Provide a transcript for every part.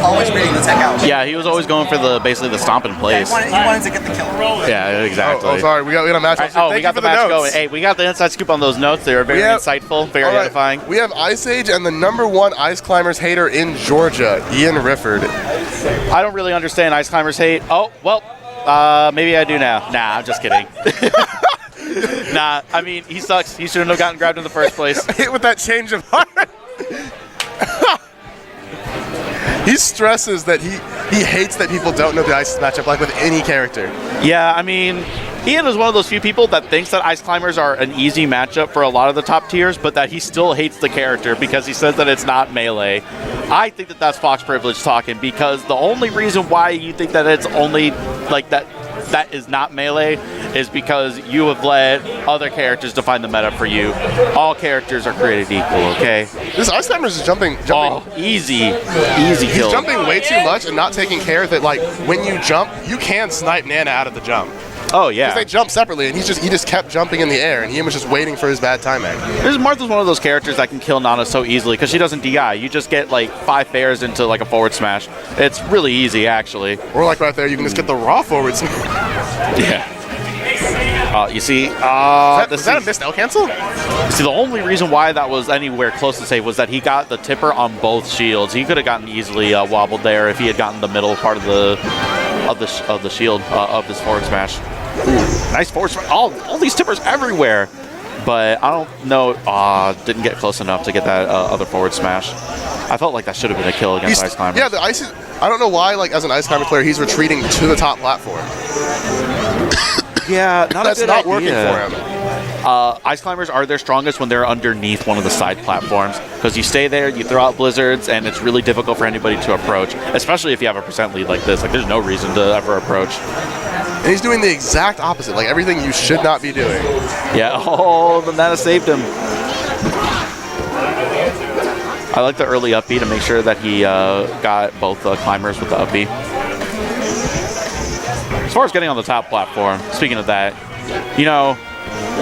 always waiting to tech out. Yeah, he was always going for basically the stomp in place. He wanted to get the kill. Yeah, exactly. Oh, sorry, we got a match. Oh, we got the match going. Hey, we got the inside scoop on those notes. They were very insightful, very edifying. We have Ice Age and the #1 Ice Climbers hater in Georgia, Ian Rifford. I don't really understand Ice Climbers hate. Oh, well, maybe I do now. Nah, I'm just kidding. Nah, I mean, he sucks. He shouldn't have gotten grabbed in the first place. Hit with that change of heart. He stresses that he hates that people don't know the Ice matchup like with any character. Yeah, I mean, Ian is one of those few people that thinks that Ice Climbers are an easy matchup for a lot of the top tiers, but that he still hates the character because he says that it's not melee. I think that that's Fox privilege talking, because the only reason why you think that it's only like that is not melee is because you have let other characters define the meta for you. All characters are created equal, okay? This Ice Climbers is jumping. Oh, easy kill. He's jumping way too much and not taking care that, like, when you jump, you can snipe Nana out of the jump. Oh, yeah. Because they jump separately, and he just kept jumping in the air, and Ian was just waiting for his bad timing. Martha's one of those characters that can kill Nana so easily because she doesn't DI. You just get, like, 5 fairs into, like, a forward smash. It's really easy, actually. Or, like, right there, you can just get the raw forward smash. Yeah. You see, was that a missed L cancel? See, the only reason why that was anywhere close to safe was that he got the tipper on both shields. He could have gotten easily wobbled there if he had gotten the middle part of the shield of his forward smash. Ooh, nice forward smash! All these tippers everywhere, but I don't know. Didn't get close enough to get that other forward smash. I felt like that should have been a kill against Ice Climbers. Yeah, the Ice. I don't know why. Like as an Ice Climber player, he's retreating to the top platform. Yeah, that's not working for him. Ice Climbers are their strongest when they're underneath one of the side platforms, because you stay there, you throw out blizzards, and it's really difficult for anybody to approach, especially if you have a % lead like this. Like, there's no reason to ever approach. And he's doing the exact opposite, like everything you should not be doing. Yeah, oh, the Nana saved him. I like the early up B to make sure that he got both climbers with the up B. As far as getting on the top platform, speaking of that, you know,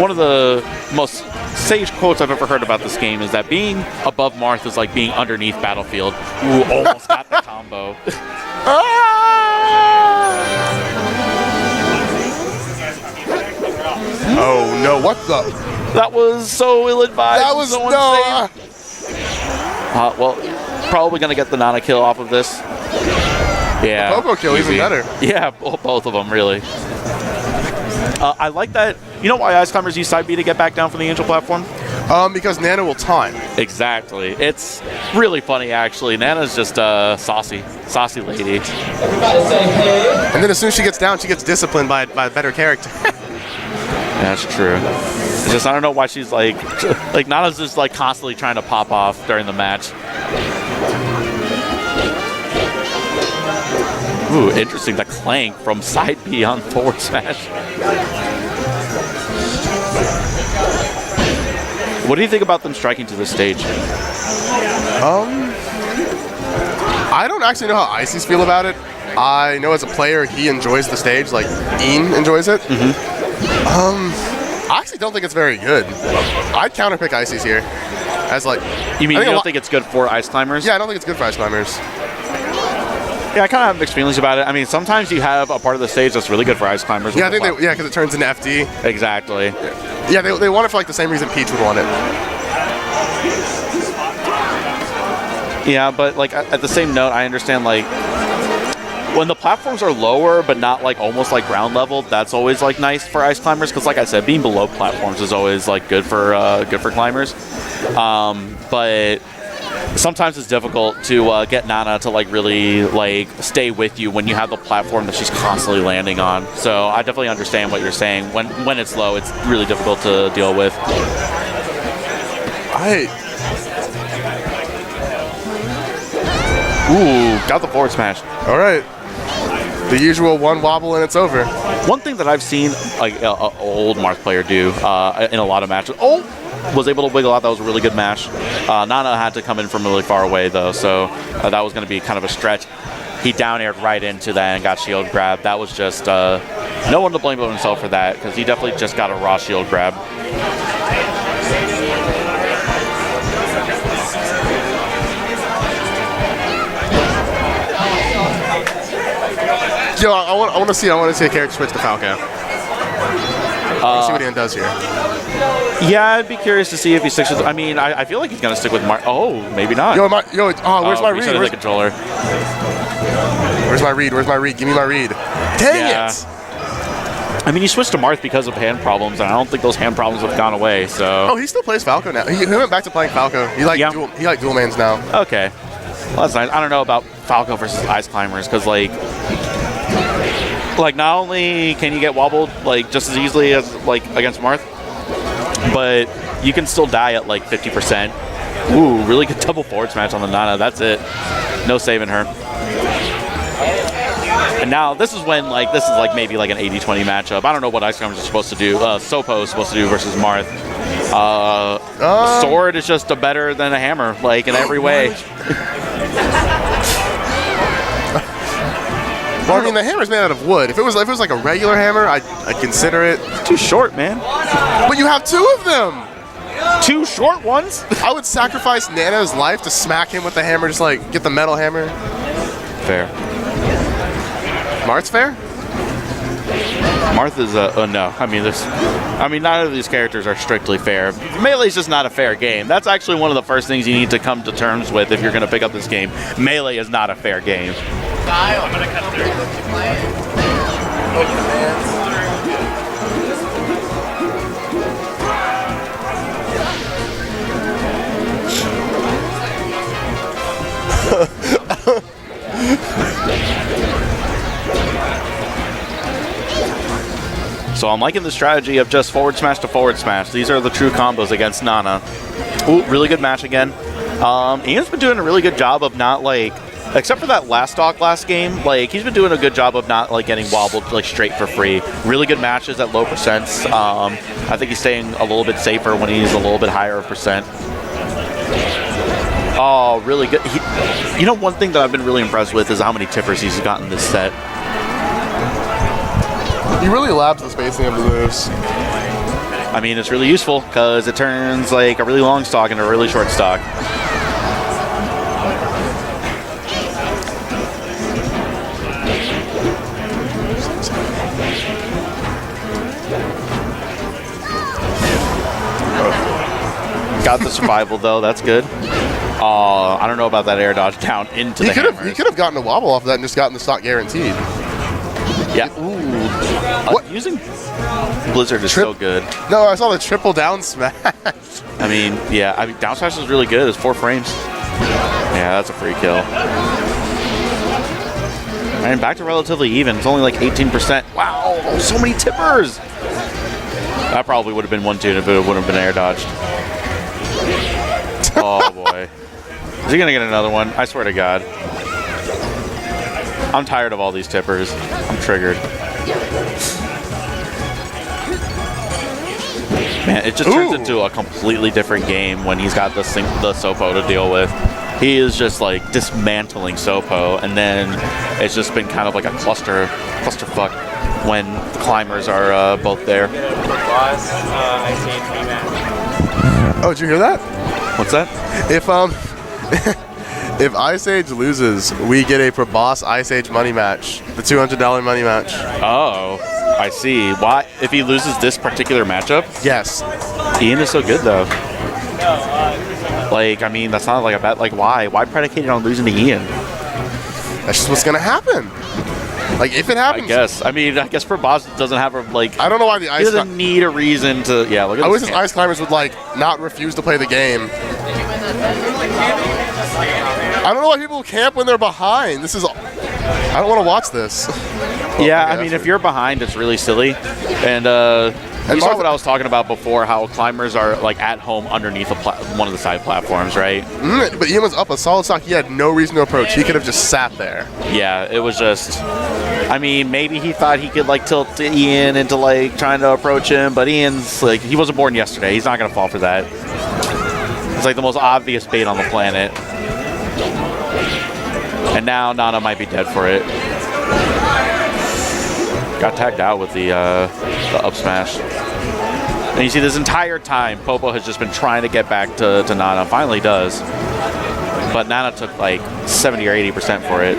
one of the most sage quotes I've ever heard about this game is that being above Marth is like being underneath Battlefield. Ooh, almost got the combo. Oh no, what the? That was so ill-advised. That was so no. Well, probably going to get the Nana kill off of this. Yeah. The Popo kill even better. Yeah, both of them, really. I like that. You know why Ice Climbers use side B to get back down from the Angel platform? Because Nana will time. Exactly. It's really funny, actually. Nana's just saucy lady. And then as soon as she gets down, she gets disciplined by a better character. That's true. It's just, I don't know why she's like Nana's just like constantly trying to pop off during the match. Ooh, interesting. The clank from side B on forward smash. What do you think about them striking to the stage? I don't actually know how Ices feel about it. I know as a player he enjoys the stage, like Ian enjoys it. I actually don't think it's very good. I'd counterpick Ices here. As like, you mean you don't think it's good for Ice Climbers? Yeah, I don't think it's good for Ice Climbers. Yeah, I kind of have mixed feelings about it. I mean, sometimes you have a part of the stage that's really good for Ice Climbers. Yeah, I think because it turns into FD. Exactly. Yeah, they want it for like the same reason Peach would want it. Yeah, but like at the same note, I understand like when the platforms are lower but not like almost like ground level, that's always like nice for Ice Climbers, because like I said, being below platforms is always like good for climbers. But sometimes it's difficult to get Nana to like really like stay with you when you have the platform that she's constantly landing on. So I definitely understand what you're saying. When it's low, it's really difficult to deal with. Ooh, got the forward smash. All right. The usual one wobble and it's over. One thing that I've seen like an old Marth player do in a lot of matches. Oh! Was able to wiggle out. That was a really good mash. Nana had to come in from really far away, though, so that was going to be kind of a stretch. He down-aired right into that and got shield grab. That was just no one to blame but himself for that, because he definitely just got a raw shield grab. Yo, I want to see a character switch to Falco. See what Ian does here. Yeah, I'd be curious to see if he sticks with. I mean, I feel like he's gonna stick with Marth. Oh, maybe not. Where's my read? Where's the controller? Where's my read? Where's my read? Give me my read. Dang it! I mean, he switched to Marth because of hand problems, and I don't think those hand problems have gone away. So. Oh, he still plays Falco now. He went back to playing Falco. He like dual mans now. Okay, well, that's nice. I don't know about Falco versus Ice Climbers because like not only can you get wobbled like just as easily as like against Marth, but you can still die at like 50%. Ooh, really good double forward smash on the Nana. That's it. No saving her. And now this is when this is maybe like an 80-20 matchup. I don't know what Ice Climbers are supposed to do. Sopo is supposed to do versus Marth. Sword is just better than a hammer, like in every way. Well, I mean, the hammer's made out of wood. If it was like a regular hammer, I'd consider it. Too short, man. But you have two of them. Two short ones? I would sacrifice Nana's life to smack him with the hammer, just like get the metal hammer. Fair. Marth's fair? Marth is no. I mean, none of these characters are strictly fair. Melee's just not a fair game. That's actually one of the first things you need to come to terms with if you're going to pick up this game. Melee is not a fair game. I'm gonna cut through. So I'm liking the strategy of just forward smash to forward smash. These are the true combos against Nana. Ooh, really good match again. Ian's been doing a really good job of not except for that last stock last game, he's been doing a good job of not getting wobbled straight for free. Really good matches at low percents. I think he's staying a little bit safer when he's a little bit higher of percent. Oh, really good. One thing that I've been really impressed with is how many tippers he's gotten this set. He really labs the spacing of the moves. I mean, it's really useful because it turns a really long stock into a really short stock. Got the survival though, that's good. I don't know about that air dodge down into the hammers. He could have gotten a wobble off of that and just gotten the stock guaranteed. Yeah. Ooh. What? Using Blizzard is so good. No, I saw the triple down smash. I mean, down smash is really good. It's 4 frames. Yeah, that's a free kill. And back to relatively even. It's only like 18%. Wow, so many tippers. That probably would have been 1-2 if it wouldn't have been air dodged. Oh boy. Is he gonna get another one? I swear to God. I'm tired of all these tippers. I'm triggered. Man, it just turns into a completely different game when he's got the Sopo to deal with. He is just dismantling Sopo, and then it's just been kind of like a clusterfuck when the climbers are both there. Oh, did you hear that? What's that? If Ice Age loses, we get a per boss Ice Age money match, the $200 money match. Oh, I see. Why? If he loses this particular matchup? Yes. Ian is so good though. I mean, that's not a bet. Why? Why predicate it on losing to Ian? That's just what's gonna happen. If it happens. I guess per boss doesn't have a I don't know why the Ice. He doesn't need a reason to. Yeah. Look at I wish Ice Climbers would not refuse to play the game. I don't know why people camp when they're behind. I don't want to watch this. Yeah, I mean, if you're behind, it's really silly. And you saw what I was talking about before, how climbers are at home underneath one of the side platforms, right? But Ian was up a solid stock. He had no reason to approach. He could have just sat there. Yeah, it was just. I mean, maybe he thought he could tilt Ian into trying to approach him, but Ian's he wasn't born yesterday. He's not gonna fall for that. It's the most obvious bait on the planet. And now Nana might be dead for it. Got tagged out with the up smash. And you see this entire time, Popo has just been trying to get back to Nana. Finally does. But Nana took 70 or 80% for it.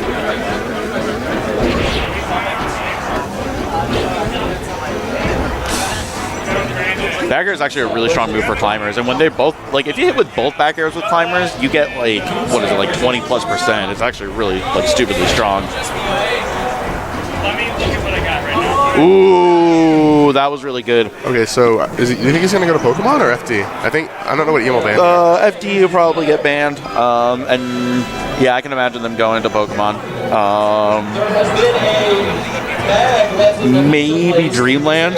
Back air is actually a really strong move for climbers, and when they both, like, if you hit with both back airs with climbers, you get, like, what is it, like 20+%. It's actually really, like, stupidly strong. Let me look at what I got right now. Ooh, that was really good. Okay, so do you think he's gonna go to Pokemon or FD? I don't know what EM will ban. FD will probably get banned, and yeah, I can imagine them going to Pokemon. Maybe Dreamland.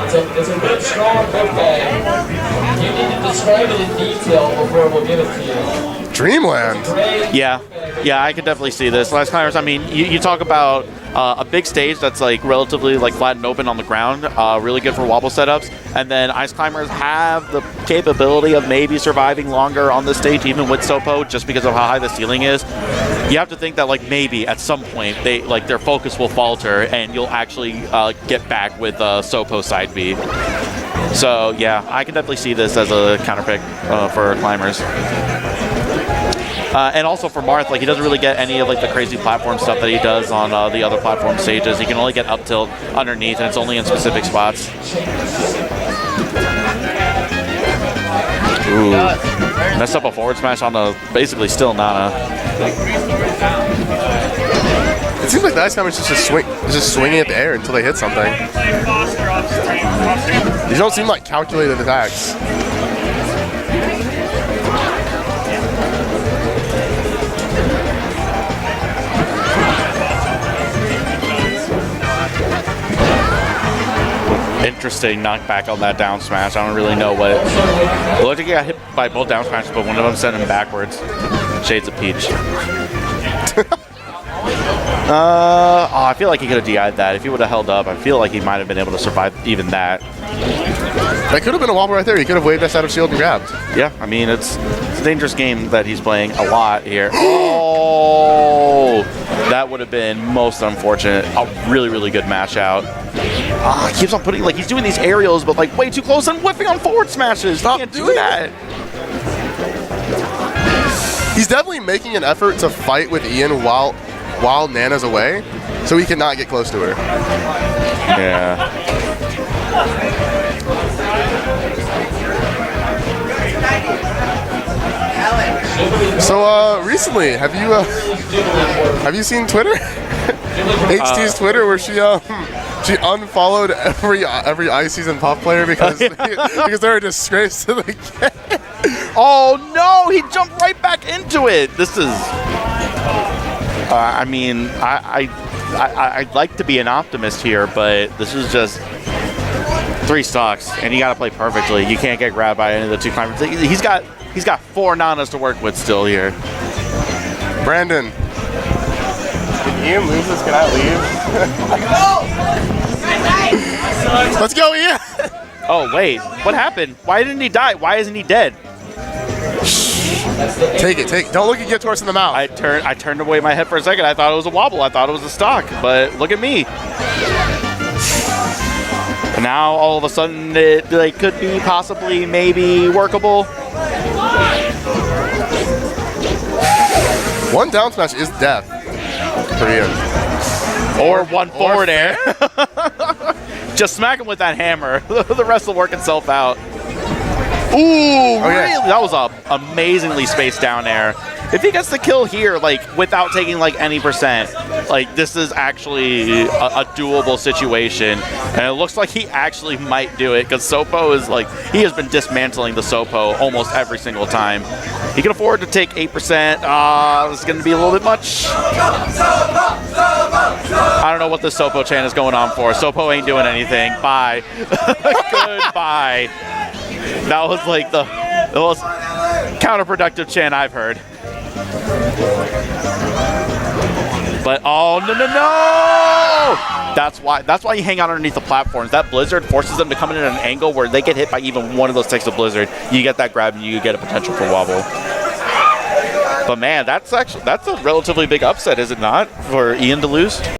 It's a good, strong book bag. You need to describe it in detail before we'll give it to you. Dreamland. Yeah, I could definitely see this. Last climbers, I mean, you talk about a big stage that's like relatively like flat and open on the ground, really good for wobble setups, and then ice climbers have the capability of maybe surviving longer on this stage, even with Sopo, just because of how high the ceiling is. You have to think that like maybe at some point they like their focus will falter, and you'll actually get back with Sopo side B. So yeah, I can definitely see this as a counter pick for climbers. And also for Marth, like he doesn't really get any of like the crazy platform stuff that he does on the other platform stages. He can only get up tilt underneath, and it's only in specific spots. Ooh, messed up a forward smash on the basically still Nana. It seems like the ice climbers just swinging at the air until they hit something. These don't seem like calculated attacks. Interesting knockback on that down smash. I don't really know what. It looked like he got hit by both down smashes, but one of them sent him backwards. Shades of Peach. I feel like he could have DI'd that. If he would have held up, I feel like he might have been able to survive even that. That could have been a wobble right there. He could have waved us out of shield and grabbed. Yeah, I mean, it's a dangerous game that he's playing a lot here. Oh, that would have been most unfortunate. A really, really good match out. He keeps on putting, like, he's doing these aerials, but, like, way too close and whiffing on forward smashes. He can't do that. He's definitely making an effort to fight with Ian while Nana's away, so he cannot get close to her. Yeah. So recently, have you seen Twitter? HT's Twitter, where she unfollowed every ice season pop player because they're a disgrace to the game. Oh no, he jumped right back into it. This is. I mean, I'd like to be an optimist here, but this is just 3 stocks, and you got to play perfectly. You can't get grabbed by any of the 2 climbers. He's got 4 Nanas to work with still here. Brandon, did Ian lose this? Can I leave? Let's go, Ian. Oh wait, what happened? Why didn't he die? Why isn't he dead? Take it. Don't look at Gitor's in the mouth. I turned away my head for a second. I thought it was a wobble. I thought it was a stock, but look at me. Now all of a sudden it like could be possibly maybe workable. One down smash is death for Ian. Or one forward air. Just smack him with that hammer. The rest will work itself out. Ooh, really? That was a amazingly spaced down air. If he gets the kill here, like, without taking, like, any percent, like, this is actually a doable situation. And it looks like he actually might do it, because Sopo is, like, he has been dismantling the Sopo almost every single time. He can afford to take 8%. This is going to be a little bit much. I don't know what this Sopo chant is going on for. Sopo ain't doing anything. Bye. Goodbye. That was like the most counterproductive chant I've heard. But oh no! That's why you hang out underneath the platforms. That blizzard forces them to come in at an angle where they get hit by even one of those types of blizzard. You get that grab and you get a potential for wobble. But man, that's a relatively big upset, is it not, for Ian to lose?